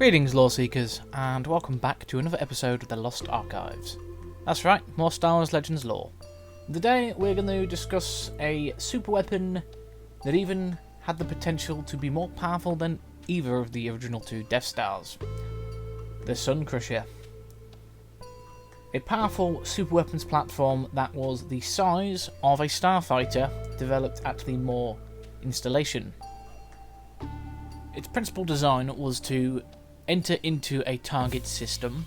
Greetings, lore seekers, and welcome back to another episode of the Lost Archives. That's right, more Star Wars Legends lore. Today we're going to discuss a super weapon that even had the potential to be more powerful than either of the original two Death Stars. The Sun Crusher. A powerful super weapons platform that was the size of a starfighter developed at the Maw installation. Its principal design was to enter into a target system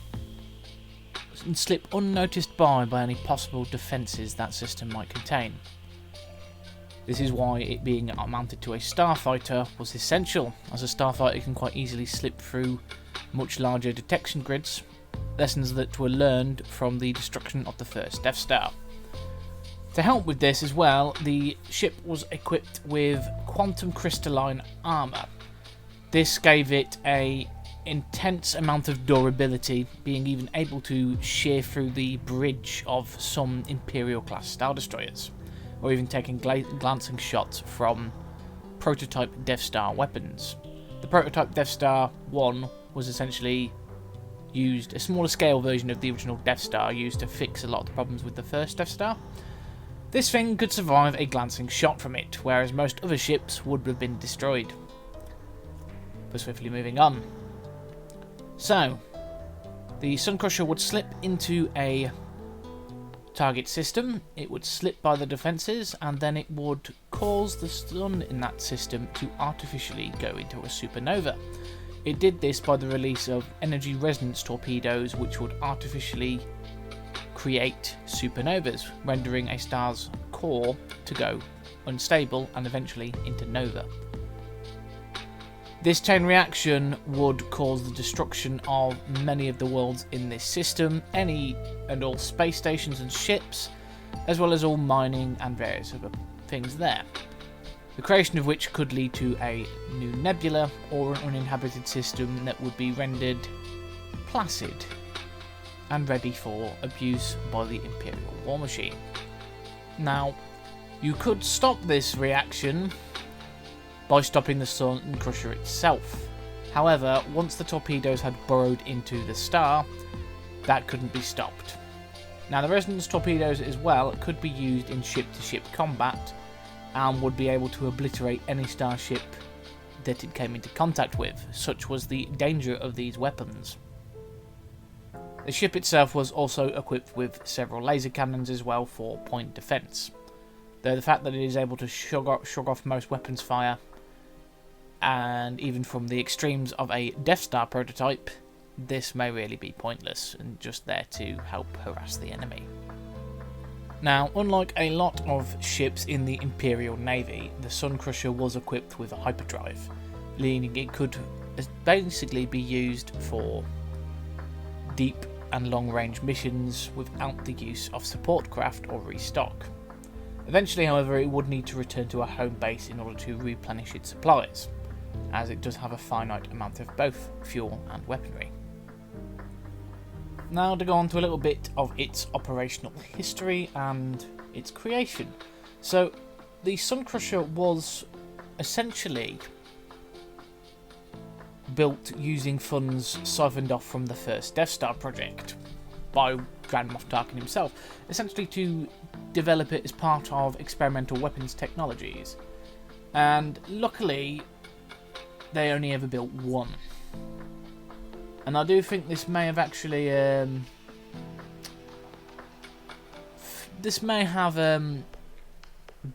and slip unnoticed by any possible defences that system might contain. This is why it being mounted to a starfighter was essential, as a starfighter can quite easily slip through much larger detection grids, lessons that were learned from the destruction of the first Death Star. To help with this as well, the ship was equipped with quantum crystalline armour. This gave it a intense amount of durability, being even able to shear through the bridge of some Imperial class Star Destroyers, or even taking glancing shots from prototype Death Star weapons. The prototype Death Star 1 was essentially used, a smaller scale version of the original Death Star used to fix a lot of the problems with the first Death Star. This thing could survive a glancing shot from it, whereas most other ships would have been destroyed. But swiftly moving on. So, the Sun Crusher would slip into a target system, it would slip by the defences, and then it would cause the sun in that system to artificially go into a supernova. It did this by the release of energy resonance torpedoes, which would artificially create supernovas, rendering a star's core to go unstable and eventually into nova. This chain reaction would cause the destruction of many of the worlds in this system, any and all space stations and ships, as well as all mining and various other things there. The creation of which could lead to a new nebula or an uninhabited system that would be rendered placid and ready for abuse by the Imperial war machine. Now, you could stop this reaction by stopping the Sun Crusher itself. However, once the torpedoes had burrowed into the star, that couldn't be stopped. Now, the resonance torpedoes as well could be used in ship-to-ship combat and would be able to obliterate any starship that it came into contact with. Such was the danger of these weapons. The ship itself was also equipped with several laser cannons as well for point defence, though the fact that it is able to shrug off most weapons fire, and even from the extremes of a Death Star prototype, this may really be pointless and just there to help harass the enemy. Now, unlike a lot of ships in the Imperial Navy, the Sun Crusher was equipped with a hyperdrive, meaning it could basically be used for deep and long-range missions without the use of support craft or restock. Eventually, however, it would need to return to a home base in order to replenish its supplies, as it does have a finite amount of both fuel and weaponry. Now to go on to a little bit of its operational history and its creation. So, the Sun Crusher was essentially built using funds siphoned off from the first Death Star project by Grand Moff Tarkin himself, essentially to develop it as part of experimental weapons technologies. And luckily, they only ever built one. And I do think this may have actually this may have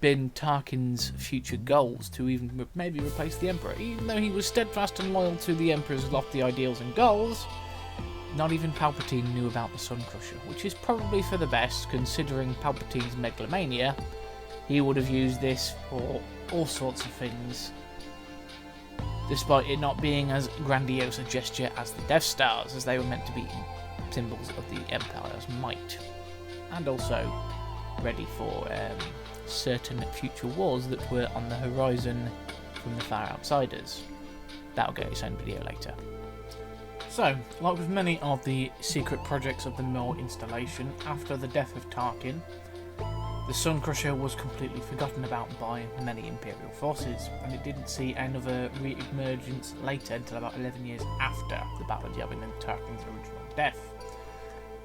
been Tarkin's future goals, to even maybe replace the Emperor. Even though he was steadfast and loyal to the Emperor's lofty ideals and goals, not even Palpatine knew about the Sun Crusher, which is probably for the best, considering Palpatine's megalomania. He would have used this for all sorts of things, despite it not being as grandiose a gesture as the Death Stars, as they were meant to be symbols of the Empire's might, and also ready for certain future wars that were on the horizon from the far outsiders. That'll get its own video later. So, like with many of the secret projects of the Maw installation, after the death of Tarkin, The Sun Crusher was completely forgotten about by many Imperial forces, and it didn't see another re-emergence later until about 11 years after the Battle of Yavin and Tarkin's original death,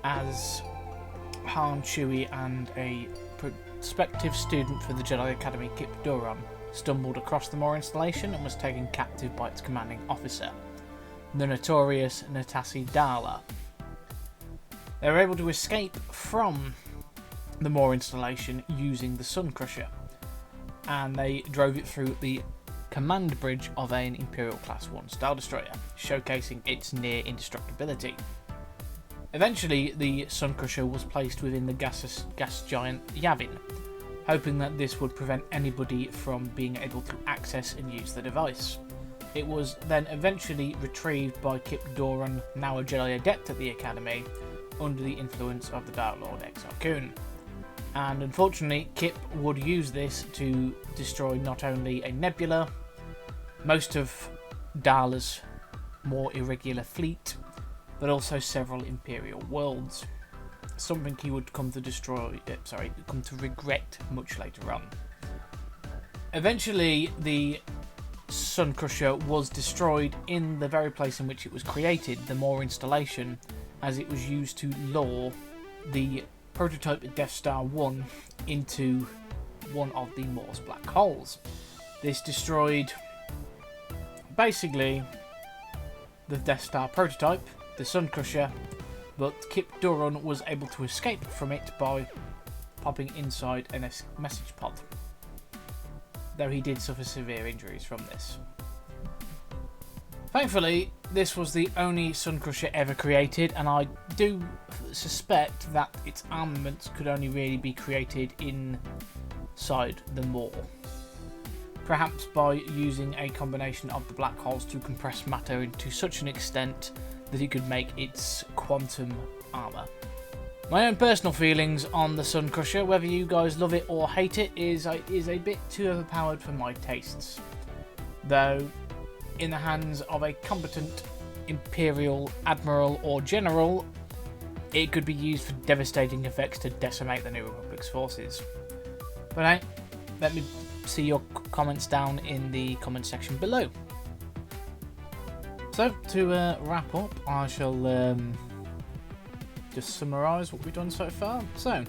as Han, Chewie and a prospective student for the Jedi Academy, Kip Duron, stumbled across the Maw installation and was taken captive by its commanding officer, the notorious Natasi Dala. They were able to escape from the Maw installation using the Sun Crusher, and they drove it through the command bridge of an Imperial Class 1 Star Destroyer, showcasing its near indestructibility. Eventually, the Sun Crusher was placed within the gas giant Yavin, hoping that this would prevent anybody from being able to access and use the device. It was then eventually retrieved by Kip Duron, now a Jedi Adept at the Academy, under the influence of the Dark Lord Exar Kun. And unfortunately, Kip would use this to destroy not only a nebula, most of Dala's more irregular fleet, but also several Imperial worlds. Something he would come to regret much later on. Eventually, the Sun Crusher was destroyed in the very place in which it was created, the Maw installation, as it was used to lure the prototype Death Star 1 into one of the Maw's black holes. This destroyed basically the Death Star prototype, the Sun Crusher, but Kip Duron was able to escape from it by popping inside a message pod, though he did suffer severe injuries from this. Thankfully, this was the only Sun Crusher ever created, and I do suspect that its armaments could only really be created inside the Maw. Perhaps by using a combination of the black holes to compress matter to such an extent that it could make its quantum armour. My own personal feelings on the Sun Crusher, whether you guys love it or hate it, is a bit too overpowered for my tastes. Though, in the hands of a competent Imperial Admiral or General, it could be used for devastating effects to decimate the New Republic's forces. But hey, let me see your comments down in the comment section below. So, to wrap up, I shall just summarise what we've done so far. So,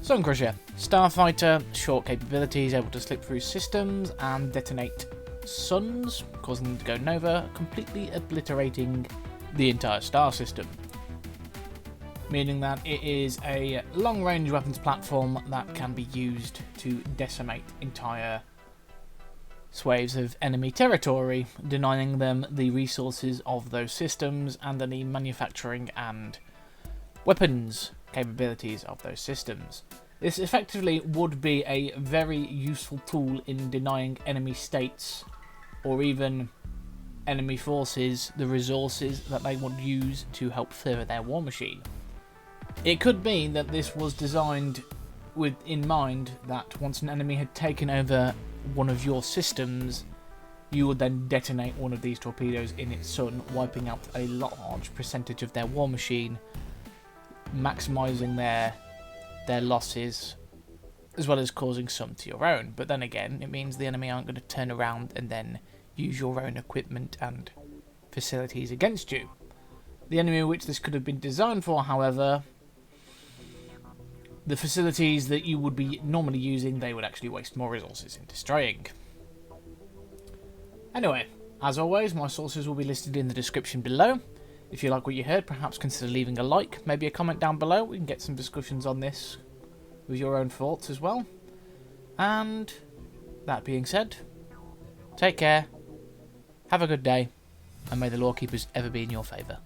Sun Crusher, Starfighter, short capabilities, able to slip through systems and detonate suns, causing them to go nova, completely obliterating the entire star system. Meaning that it is a long-range weapons platform that can be used to decimate entire swathes of enemy territory, denying them the resources of those systems and any manufacturing and weapons capabilities of those systems. This effectively would be a very useful tool in denying enemy states or even enemy forces the resources that they would use to help further their war machine. It could be that this was designed with in mind that once an enemy had taken over one of your systems, you would then detonate one of these torpedoes in its sun, wiping out a large percentage of their war machine, maximising their losses, as well as causing some to your own. But then again, it means the enemy aren't going to turn around and then use your own equipment and facilities against you. The enemy which this could have been designed for, however, the facilities that you would be normally using, they would actually waste more resources in destroying. Anyway, as always, my sources will be listed in the description below. If you like what you heard, perhaps consider leaving a like, maybe a comment down below. We can get some discussions on this with your own thoughts as well. And that being said, take care, have a good day, and may the lore keepers ever be in your favour.